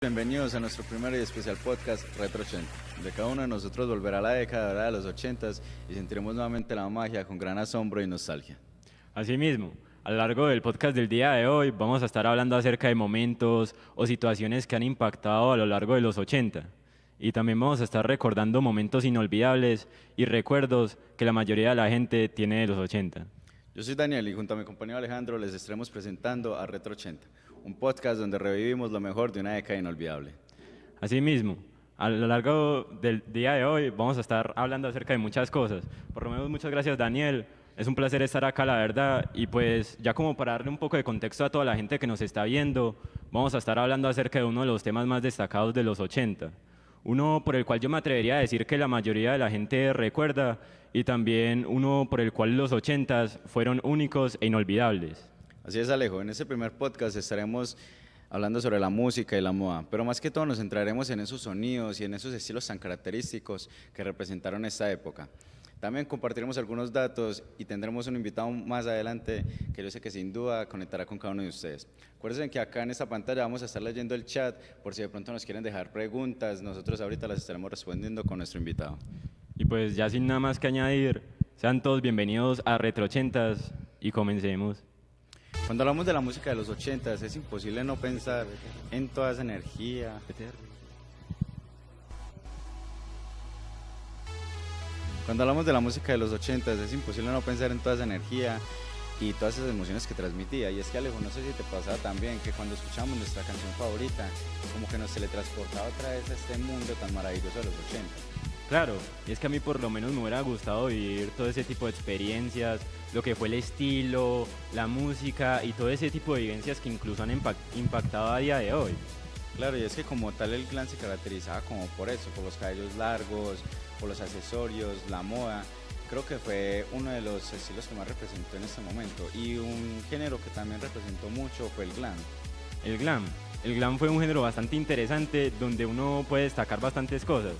bienvenidos a nuestro primer y especial podcast Retro 80. De cada uno de nosotros volverá a la década dorada de los 80s y sentiremos nuevamente la magia con gran asombro y nostalgia. Asimismo, a lo largo del podcast del día de hoy vamos a estar hablando acerca de momentos o situaciones que han impactado a lo largo de los 80. Y también vamos a estar recordando momentos inolvidables y recuerdos que la mayoría de la gente tiene de los 80. Yo soy Daniel y junto a mi compañero Alejandro les estaremos presentando a Retro 80, un podcast donde revivimos lo mejor de una década inolvidable. Asimismo, a lo largo del día de hoy vamos a estar hablando acerca de muchas cosas. Por lo menos muchas gracias, Daniel. Es un placer estar acá, la verdad. Y pues ya como para darle un poco de contexto a toda la gente que nos está viendo, vamos a estar hablando acerca de uno de los temas más destacados de los 80. Uno por el cual yo me atrevería a decir que la mayoría de la gente recuerda y también uno por el cual los 80s fueron únicos e inolvidables. Así es, Alejo. En este primer podcast estaremos hablando sobre la música y la moda, pero más que todo nos centraremos en esos sonidos y en esos estilos tan característicos que representaron esta época. También compartiremos algunos datos y tendremos un invitado más adelante que yo sé que sin duda conectará con cada uno de ustedes. Acuérdense que acá en esta pantalla vamos a estar leyendo el chat por si de pronto nos quieren dejar preguntas, nosotros ahorita las estaremos respondiendo con nuestro invitado. Y pues ya sin nada más que añadir, sean todos bienvenidos a Retro 80s y comencemos. Cuando hablamos de la música de los 80s es imposible no pensar en toda esa energía. Cuando hablamos de la música de los 80s es imposible no pensar en toda esa energía y todas esas emociones que transmitía. Y es que, Alejo, no sé si te pasaba también que cuando escuchábamos nuestra canción favorita, como que nos teletransportaba otra vez a este mundo tan maravilloso de los 80. Claro, y es que a mí por lo menos me hubiera gustado vivir todo ese tipo de experiencias, lo que fue el estilo, la música y todo ese tipo de vivencias que incluso han impactado a día de hoy. Claro, y es que como tal el glam se caracterizaba como por eso, por los cabellos largos, por los accesorios, la moda. Creo que fue uno de los estilos que más representó en este momento. Y un género que también representó mucho fue el glam. El glam fue un género bastante interesante donde uno puede destacar bastantes cosas.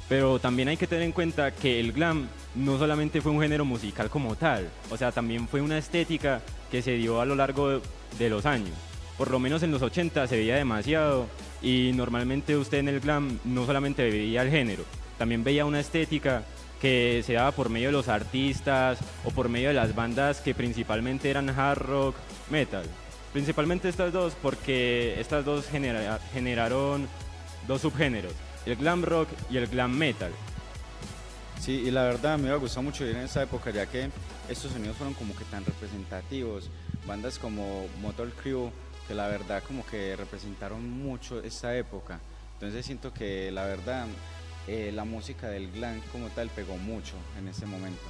Pero también hay que tener en cuenta que el glam no solamente fue un género musical como tal, o sea, también fue una estética que se dio a lo largo de los años. Por lo menos en los 80 se veía demasiado y normalmente usted en el glam no solamente veía el género, también veía una estética que se daba por medio de los artistas o por medio de las bandas que principalmente eran hard rock, metal. Principalmente estas dos porque estas dos generaron dos subgéneros, el glam rock y el glam metal. Sí, y la verdad me iba a gustar mucho vivir en esa época, ya que estos sonidos fueron como que tan representativos. Bandas como Motley Crue, que la verdad como que representaron mucho esa época. Entonces siento que la verdad la música del glam como tal pegó mucho en ese momento.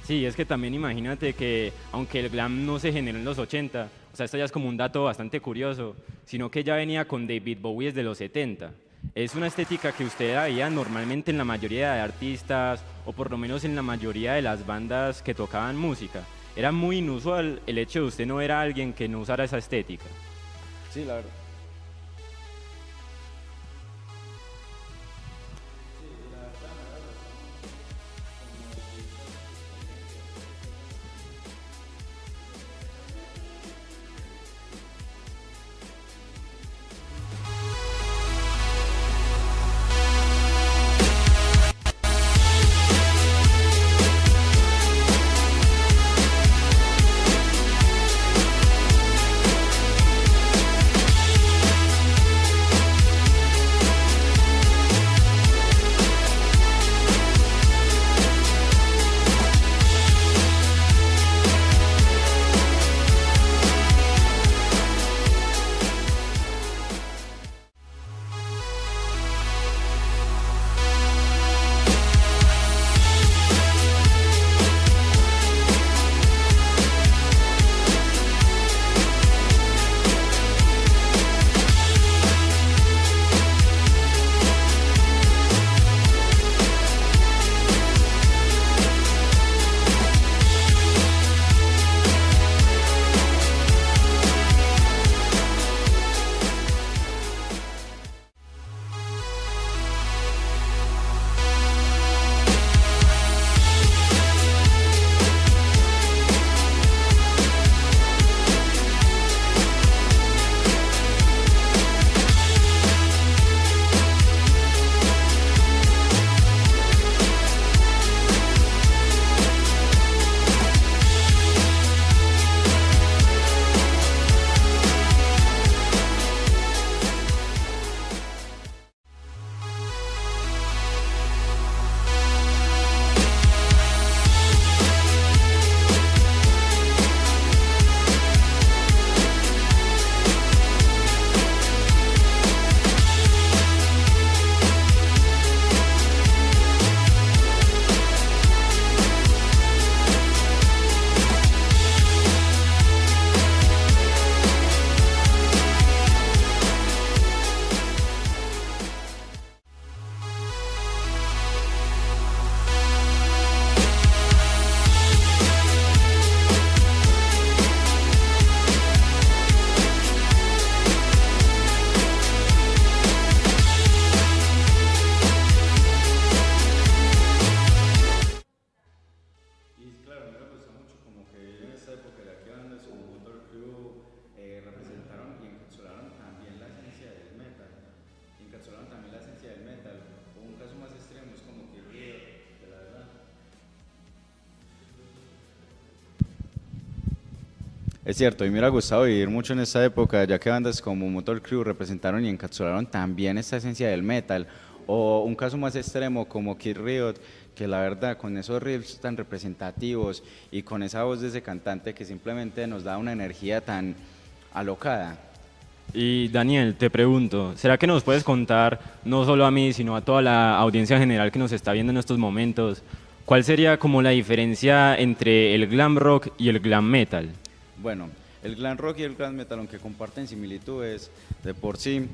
Sí, es que también imagínate que aunque el glam no se generó en los 80, o sea, esto ya es como un dato bastante curioso, sino que ya venía con David Bowie desde los 70. Es una estética que usted veía normalmente en la mayoría de artistas o por lo menos en la mayoría de las bandas que tocaban música. Era muy inusual el hecho de usted no ver a alguien que no usara esa estética. Sí, la verdad. Es cierto, y me hubiera gustado vivir mucho en esa época, ya que bandas como Motley Crue representaron y encapsularon también esta esencia del metal, o un caso más extremo como Kid Riot, que la verdad con esos riffs tan representativos y con esa voz de ese cantante que simplemente nos da una energía tan alocada. Y Daniel, te pregunto, ¿será que nos puedes contar, no solo a mí, sino a toda la audiencia general que nos está viendo en estos momentos, cuál sería como la diferencia entre el glam rock y el glam metal? Bueno, el glam rock y el glam metal, aunque comparten similitudes de por sí,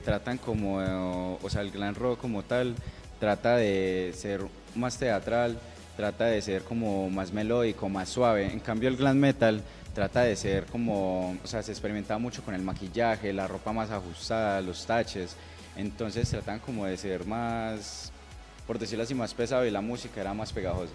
tratan como, o sea, el glam rock como tal trata de ser más teatral, trata de ser como más melódico, más suave. En cambio el glam metal trata de ser como, o sea, se experimentaba mucho con el maquillaje, la ropa más ajustada, los taches. Entonces tratan como de ser más, por decirlo así, más pesado y la música era más pegajosa.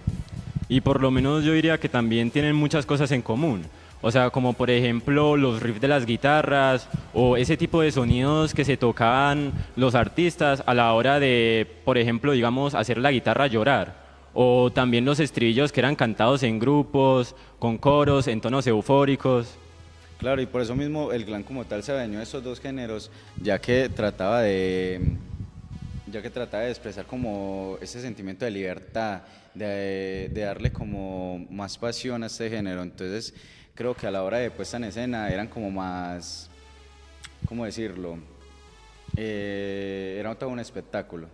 Y por lo menos yo diría que también tienen muchas cosas en común. O sea, como por ejemplo los riffs de las guitarras o ese tipo de sonidos que se tocaban los artistas a la hora de, por ejemplo, digamos, hacer la guitarra llorar. O también los estribillos que eran cantados en grupos, con coros, en tonos eufóricos. Claro, y por eso mismo el glam como tal se adueñó de esos dos géneros, ya que trataba de expresar como ese sentimiento de libertad, de darle como más pasión a este género. Entonces creo que a la hora de puesta en escena eran como más, ¿cómo decirlo? Era todo un espectáculo.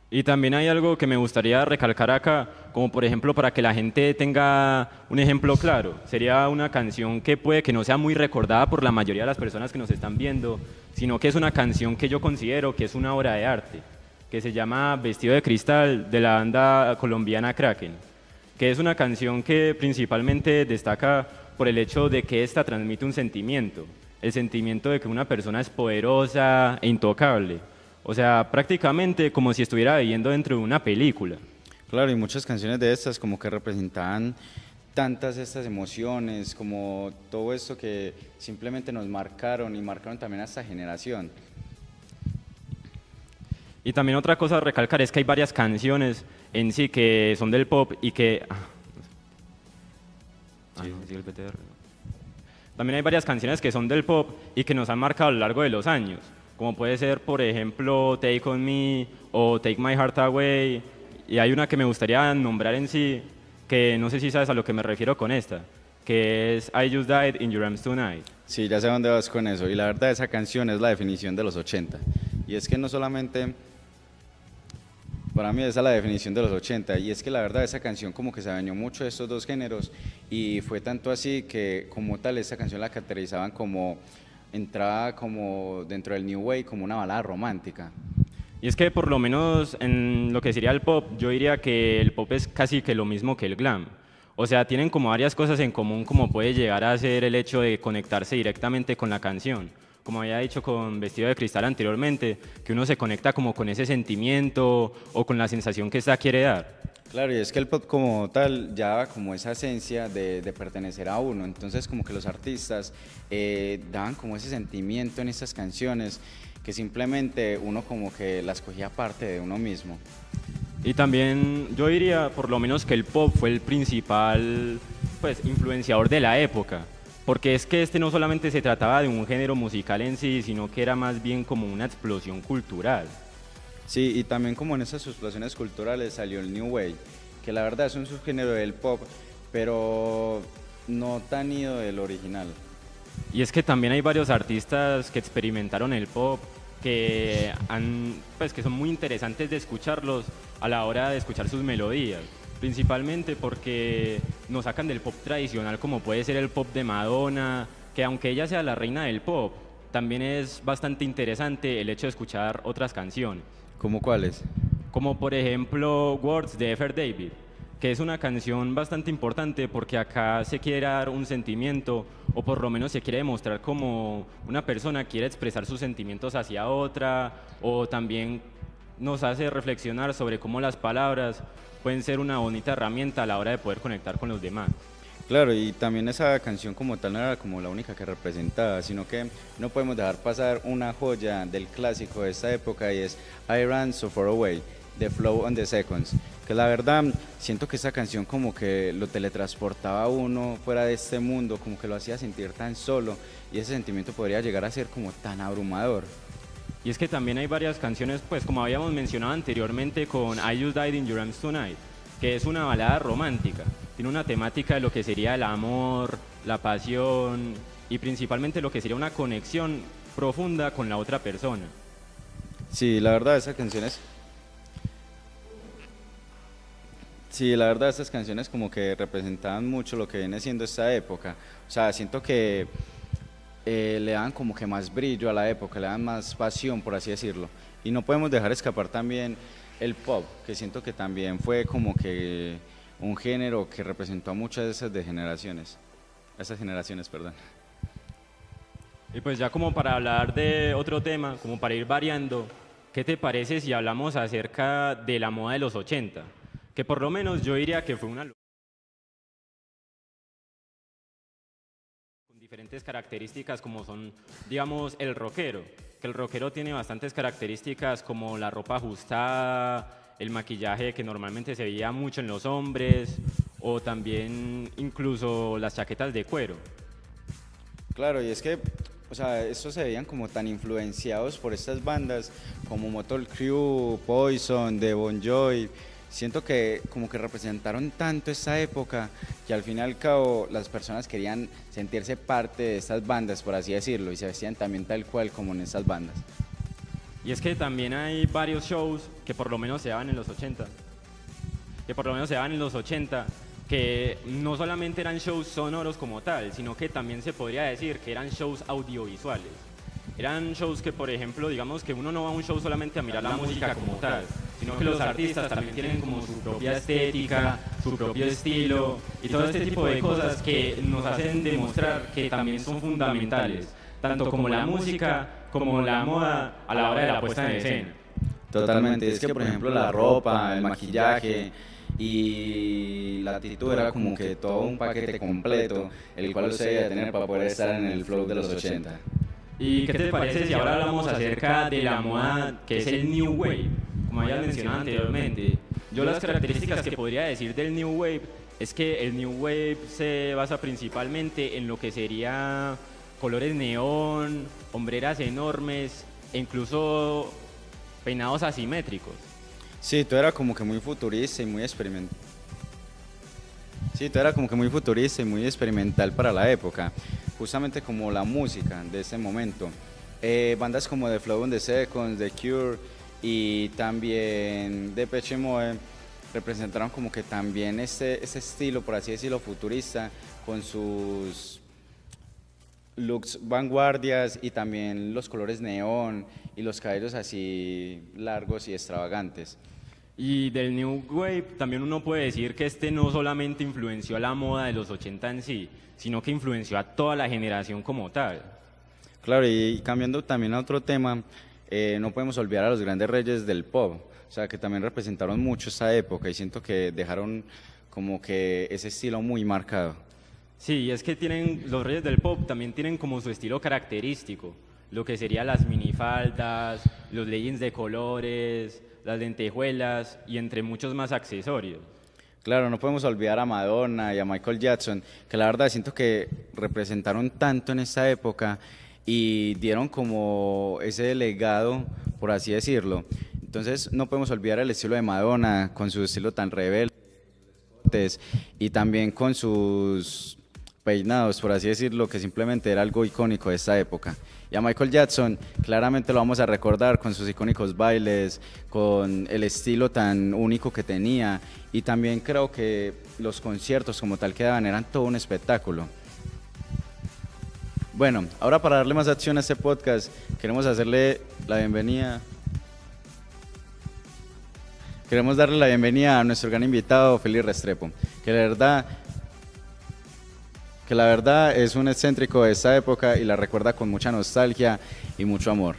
Y también hay algo que me gustaría recalcar acá, como por ejemplo para que la gente tenga un ejemplo claro. Sería una canción que puede que no sea muy recordada por la mayoría de las personas que nos están viendo, sino que es una canción que yo considero que es una obra de arte, que se llama Vestido de Cristal, de la banda colombiana Kraken, que es una canción que principalmente destaca por el hecho de que esta transmite un sentimiento, el sentimiento de que una persona es poderosa e intocable. O sea, prácticamente como si estuviera viviendo dentro de una película. Claro, y muchas canciones de estas como que representaban tantas estas emociones, como todo esto que simplemente nos marcaron y marcaron también a esta generación. Y también otra cosa a recalcar es que hay varias canciones en sí que son del pop y que... sí, el BTR. También hay varias canciones que son del pop y que nos han marcado a lo largo de los años, como puede ser, por ejemplo, Take On Me o Take My Heart Away, y hay una que me gustaría nombrar en sí, que no sé si sabes a lo que me refiero con esta, que es I Just Died in Your Arms Tonight. Sí, ya sé dónde vas con eso, y la verdad esa canción es la definición de los 80, y es que no solamente, para mí esa es la definición de los 80, y es que la verdad esa canción como que se adueñó mucho de estos dos géneros, y fue tanto así que como tal esa canción la caracterizaban como entraba como dentro del New Wave como una balada romántica. Y es que por lo menos en lo que sería el pop, yo diría que el pop es casi que lo mismo que el glam. O sea, tienen como varias cosas en común, como puede llegar a ser el hecho de conectarse directamente con la canción. Como había dicho con Vestido de Cristal anteriormente, que uno se conecta como con ese sentimiento o con la sensación que esta quiere dar. Claro, y es que el pop como tal ya daba como esa esencia de pertenecer a uno, entonces como que los artistas daban como ese sentimiento en estas canciones que simplemente uno como que las cogía parte de uno mismo. Y también yo diría por lo menos que el pop fue el principal pues, influenciador de la época, porque es que este no solamente se trataba de un género musical en sí, sino que era más bien como una explosión cultural. Sí, y también como en esas explosiones culturales salió el New Wave, que la verdad es un subgénero del pop, pero no tan ido del original. Y es que también hay varios artistas que experimentaron el pop, que son muy interesantes de escucharlos a la hora de escuchar sus melodías, principalmente porque nos sacan del pop tradicional como puede ser el pop de Madonna, que aunque ella sea la reina del pop, también es bastante interesante el hecho de escuchar otras canciones. ¿Cómo cuáles? Como por ejemplo Words de Effer David, que es una canción bastante importante porque acá se quiere dar un sentimiento o por lo menos se quiere demostrar como una persona quiere expresar sus sentimientos hacia otra, o también nos hace reflexionar sobre cómo las palabras pueden ser una bonita herramienta a la hora de poder conectar con los demás. Claro, y también esa canción como tal no era como la única que representaba, sino que no podemos dejar pasar una joya del clásico de esta época y es I Ran So Far Away, de Flow on the Seconds, que Que la verdad siento que esa canción como que lo teletransportaba a uno fuera de este mundo, como que lo hacía sentir tan solo y ese sentimiento podría llegar a ser como tan abrumador. Y es que también hay varias canciones, pues como habíamos mencionado anteriormente con I Just Died in Your Arms Tonight, que es una balada romántica. Tiene una temática de lo que sería el amor, la pasión y principalmente lo que sería una conexión profunda con la otra persona. Sí, la verdad esas canciones, sí, la verdad estas canciones como que representaban mucho lo que viene siendo esta época. O sea, siento que le dan como que más brillo a la época, le dan más pasión, por así decirlo. Y no podemos dejar escapar también el pop, que siento que también fue como que un género que representó a muchas de esas generaciones, perdón. Y pues ya como para hablar de otro tema, como para ir variando, ¿qué te parece si hablamos acerca de la moda de los 80? Que por lo menos yo diría que fue una con diferentes características como son, digamos, el rockero, que el rockero tiene bastantes características como la ropa ajustada, el maquillaje que normalmente se veía mucho en los hombres, o también incluso las chaquetas de cuero. Claro, y es que, o sea, estos se veían como tan influenciados por estas bandas como Motley Crue, Poison, The Bon Jovi. Siento que como que representaron tanto esta época que al fin y al cabo las personas querían sentirse parte de estas bandas, por así decirlo, y se vestían también tal cual como en estas bandas. Y es que también hay varios shows que por lo menos se daban en los 80, que por lo menos se daban en los 80, que no solamente eran shows sonoros como tal, sino que también se podría decir que eran shows audiovisuales. Eran shows que, por ejemplo, digamos que uno no va a un show solamente a mirar la música como tal, sino que los artistas también tienen como su propia estética, su propio estilo y todo este tipo de cosas que nos hacen demostrar que también son fundamentales, tanto como la música como la moda a la hora de la puesta en escena. Totalmente, es que por ejemplo la ropa, el maquillaje y la actitud era como que todo un paquete completo, el cual usted debía tener para poder estar en el flow de los 80. ¿Y qué te parece si ahora hablamos acerca de la moda que es el New Wave? Como habías mencionado anteriormente, yo las características que podría decir del New Wave es que el New Wave se basa principalmente en lo que sería colores neón, hombreras enormes e incluso peinados asimétricos. Sí, todo era como que muy futurista y muy experimental. Sí, todo era como que muy futurista y muy experimental para la época, justamente como la música de ese momento. Bandas como The Flow and the Seconds, The Cure y también Depeche Mode representaron como que también ese estilo, por así decirlo, futurista, con sus looks vanguardias y también los colores neón y los cabellos así largos y extravagantes. Y del New Wave también uno puede decir que este no solamente influenció a la moda de los 80 en sí, sino que influenció a toda la generación como tal. Claro, y cambiando también a otro tema, no podemos olvidar a los grandes reyes del pop, o sea, que también representaron mucho esa época y siento que dejaron como que ese estilo muy marcado. Sí, y es que tienen, los reyes del pop también tienen como su estilo característico, lo que serían las minifaldas, los leggings de colores, las lentejuelas y entre muchos más accesorios. Claro, no podemos olvidar a Madonna y a Michael Jackson, que la verdad siento que representaron tanto en esa época y dieron como ese legado, por así decirlo. Entonces no podemos olvidar el estilo de Madonna, con su estilo tan rebelde, y también con sus peinados, por así decirlo, que simplemente era algo icónico de esta época. Y a Michael Jackson claramente lo vamos a recordar con sus icónicos bailes, con el estilo tan único que tenía y también creo que los conciertos como tal que daban eran todo un espectáculo. Bueno, ahora para darle más acción a este podcast, queremos hacerle la bienvenida. Queremos darle la bienvenida a nuestro gran invitado, Félix Restrepo, que la verdad es un excéntrico de esta época y la recuerda con mucha nostalgia y mucho amor.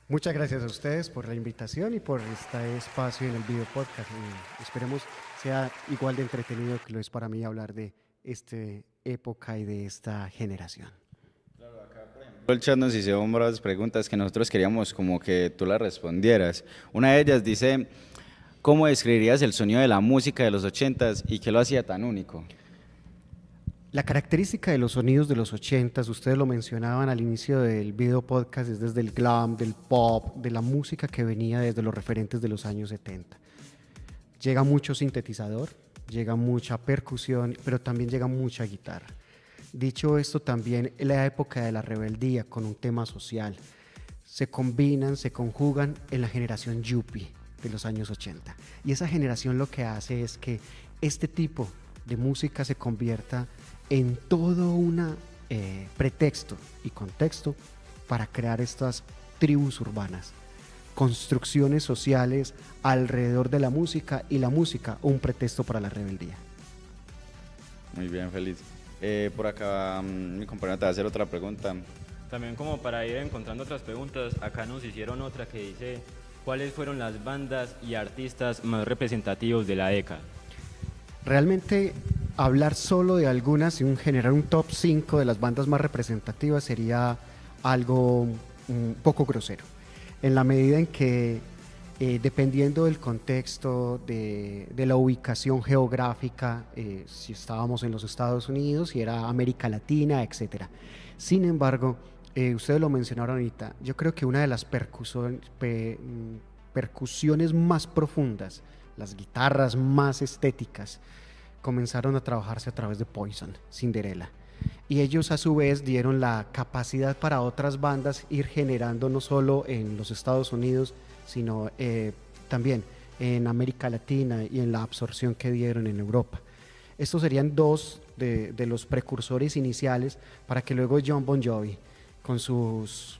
Muchas gracias a ustedes por la invitación y por este espacio en el video podcast. Esperemos sea igual de entretenido que lo es para mí hablar de esta época y de esta generación. El chat nos hizo varias preguntas que nosotros queríamos como que tú las respondieras. Una de ellas dice, ¿cómo describirías el sonido de la música de los 80s y qué lo hacía tan único? La característica de los sonidos de los 80s, ustedes lo mencionaban al inicio del video podcast, es desde el glam, del pop, de la música que venía desde los referentes de los años 70. Llega mucho sintetizador, llega mucha percusión, pero también llega mucha guitarra. Dicho esto, también en la época de la rebeldía con un tema social. Se combinan, se conjugan en la generación Yuppie de los años 80. Y esa generación lo que hace es que este tipo de música se convierta en todo un pretexto y contexto para crear estas tribus urbanas, construcciones sociales alrededor de la música y la música un pretexto para la rebeldía. Muy bien, feliz. Por acá mi compañero te va a hacer otra pregunta. También como para ir encontrando otras preguntas, acá nos hicieron otra que dice, ¿cuáles fueron las bandas y artistas más representativos de la década? Realmente hablar solo de algunas y generar un top 5 de las bandas más representativas sería algo un poco grosero, en la medida en que dependiendo del contexto, de la ubicación geográfica, si estábamos en los Estados Unidos, si era América Latina, etc. Sin embargo, ustedes lo mencionaron ahorita, yo creo que una de las percusiones más profundas, las guitarras más estéticas, comenzaron a trabajarse a través de Poison, Cinderella. Y ellos a su vez dieron la capacidad para otras bandas ir generando no solo en los Estados Unidos, sino también en América Latina y en la absorción que dieron en Europa. Estos serían dos de los precursores iniciales para que luego Jon Bon Jovi, con sus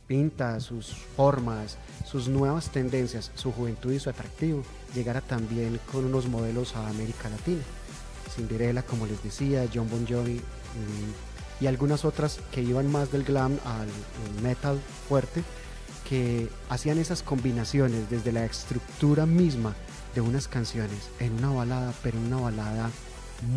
pintas, sus formas, sus nuevas tendencias, su juventud y su atractivo, llegara también con unos modelos a América Latina. Cinderella, como les decía, Jon Bon Jovi y algunas otras que iban más del glam al metal fuerte, que hacían esas combinaciones desde la estructura misma de unas canciones en una balada, pero una balada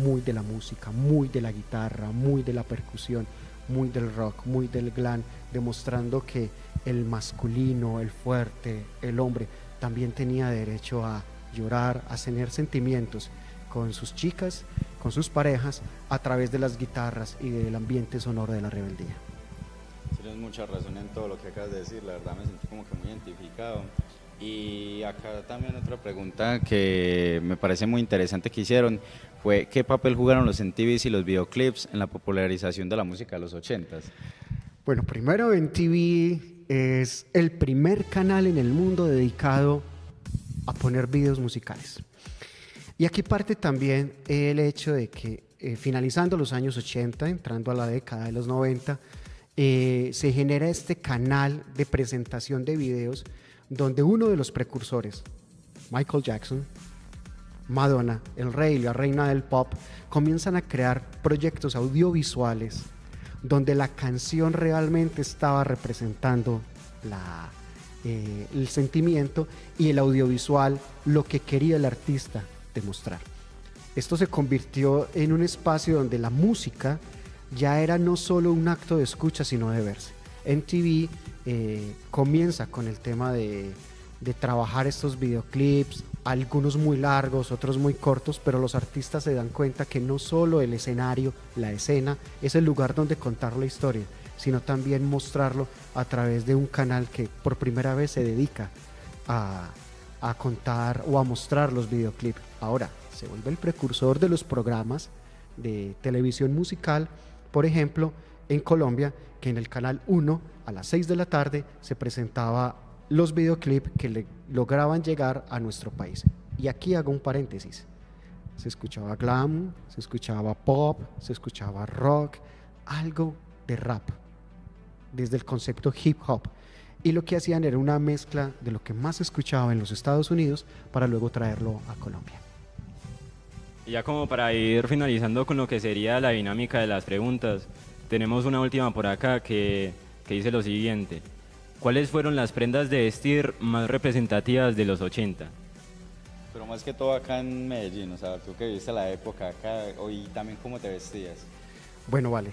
muy de la música, muy de la guitarra, muy de la percusión, muy del rock, muy del glam, demostrando que el masculino, el fuerte, el hombre también tenía derecho a llorar, a tener sentimientos con sus chicas, con sus parejas, a través de las guitarras y del ambiente sonoro de la rebeldía. Tienes mucha razón en todo lo que acabas de decir, la verdad me sentí como que muy identificado. Y acá también otra pregunta que me parece muy interesante que hicieron fue ¿qué papel jugaron los MTVs y los videoclips en la popularización de la música de los 80s? Bueno, primero MTV es el primer canal en el mundo dedicado a poner videos musicales. Y aquí parte también el hecho de que finalizando los años 80, entrando a la década de los 90, se genera este canal de presentación de videos donde uno de los precursores, Michael Jackson, Madonna, el rey y la reina del pop, comienzan a crear proyectos audiovisuales donde la canción realmente estaba representando el sentimiento y el audiovisual lo que quería el artista demostrar. Esto se convirtió en un espacio donde la música ya era no solo un acto de escucha, sino de verse. MTV comienza con el tema de trabajar estos videoclips, algunos muy largos, otros muy cortos, pero los artistas se dan cuenta que no solo el escenario, la escena, es el lugar donde contar la historia, sino también mostrarlo a través de un canal que por primera vez se dedica a contar o a mostrar los videoclips. Ahora, se vuelve el precursor de los programas de televisión musical, por ejemplo, en Colombia, que en el Canal 1 a las 6 de la tarde se presentaba los videoclips que lograban llegar a nuestro país. Y aquí hago un paréntesis. Se escuchaba glam, se escuchaba pop, se escuchaba rock, algo de rap, desde el concepto hip hop. Y lo que hacían era una mezcla de lo que más se escuchaba en los Estados Unidos para luego traerlo a Colombia. Y ya como para ir finalizando con lo que sería la dinámica de las preguntas, tenemos una última por acá que dice lo siguiente. ¿cuáles fueron las prendas de vestir más representativas de los 80? Pero más que todo acá en Medellín, o sea, tú que viste la época acá, y también cómo te vestías. Bueno, vale.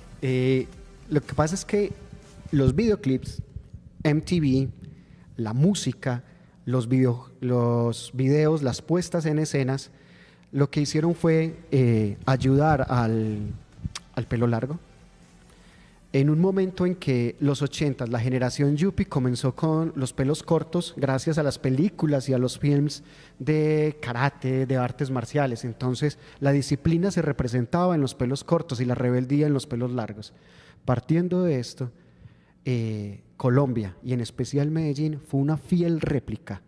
Lo que pasa es que los videoclips, MTV, la música, los videos, las puestas en escenas, lo que hicieron fue ayudar al pelo largo. En un momento en que los 80, la generación Yuppie comenzó con los pelos cortos gracias a las películas y a los films de karate, de artes marciales. Entonces, la disciplina se representaba en los pelos cortos y la rebeldía en los pelos largos. Partiendo de esto, Colombia y en especial Medellín fue una fiel réplica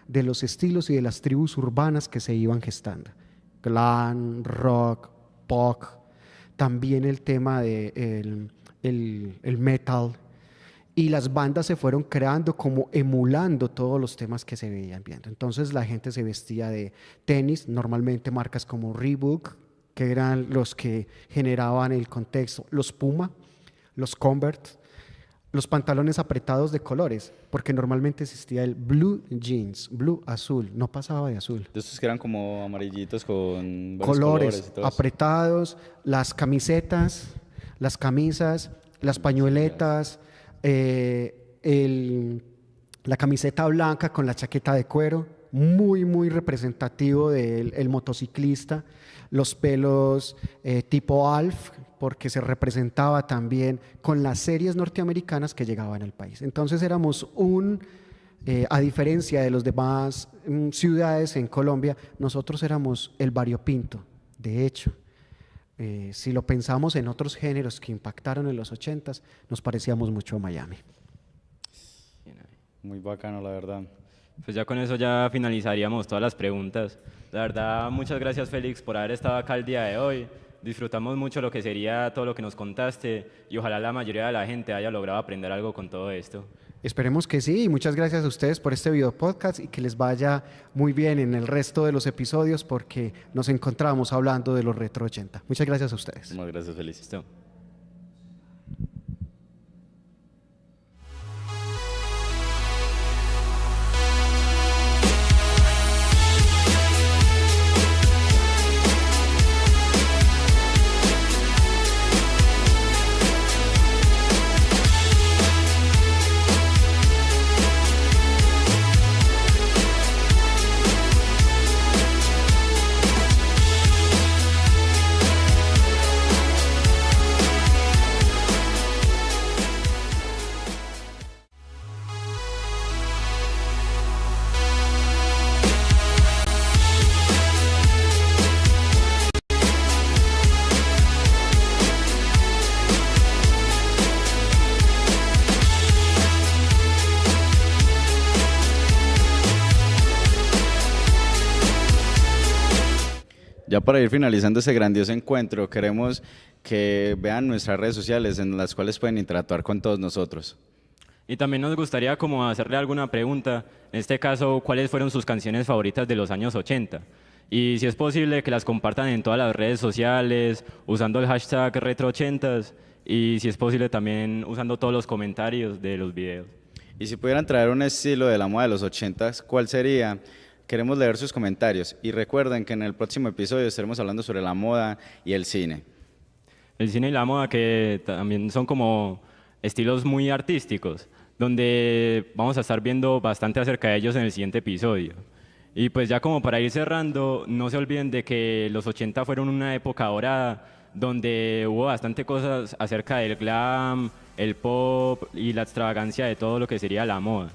de los estilos y de las tribus urbanas que se iban gestando. Glam, rock, pop, también el tema de el metal, y las bandas se fueron creando como emulando todos los temas que se veían viendo. Entonces la gente se vestía de tenis, normalmente marcas como Reebok, que eran los que generaban el contexto, los Puma, los Converse, los pantalones apretados de colores, porque normalmente existía el blue jeans, blue azul, no pasaba de azul. De estos que eran como amarillitos con varios Colores y todo eso. apretados, las camisetas, las camisas, las pañoletas, la camiseta blanca con la chaqueta de cuero, muy representativo del motociclista, los pelos tipo Alf, porque se representaba también con las series norteamericanas que llegaban al país. Entonces éramos a diferencia de los demás ciudades en Colombia, nosotros éramos el variopinto. De hecho, si lo pensamos en otros géneros que impactaron en los 80s, nos parecíamos mucho a Miami. Muy bacano, la verdad. Pues ya con eso ya finalizaríamos todas las preguntas. La verdad, muchas gracias Félix por haber estado acá el día de hoy. Disfrutamos mucho lo que sería todo lo que nos contaste y ojalá la mayoría de la gente haya logrado aprender algo con todo esto. Esperemos que sí, y muchas gracias a ustedes por este video podcast y que les vaya muy bien en el resto de los episodios porque nos encontramos hablando de los Retro 80. Muchas gracias a ustedes. Muchas gracias, Feliz. Listo. Ya para ir finalizando este grandioso encuentro, queremos que vean nuestras redes sociales en las cuales pueden interactuar con todos nosotros. Y también nos gustaría como hacerle alguna pregunta, en este caso, ¿cuáles fueron sus canciones favoritas de los años 80? Y si es posible que las compartan en todas las redes sociales, usando el hashtag Retro80s, y si es posible también usando todos los comentarios de los videos. Y si pudieran traer un estilo de la moda de los 80s, ¿cuál sería? Queremos leer sus comentarios y recuerden que en el próximo episodio estaremos hablando sobre la moda y el cine. El cine y la moda que también son como estilos muy artísticos, donde vamos a estar viendo bastante acerca de ellos en el siguiente episodio. Y pues ya como para ir cerrando, no se olviden de que los 80 fueron una época dorada donde hubo bastante cosas acerca del glam, el pop y la extravagancia de todo lo que sería la moda.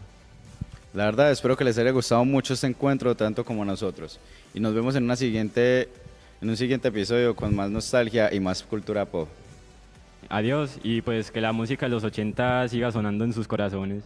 La verdad, espero que les haya gustado mucho este encuentro, tanto como a nosotros. Y nos vemos en un siguiente episodio con más nostalgia y más cultura pop. Adiós y pues que la música de los 80 siga sonando en sus corazones.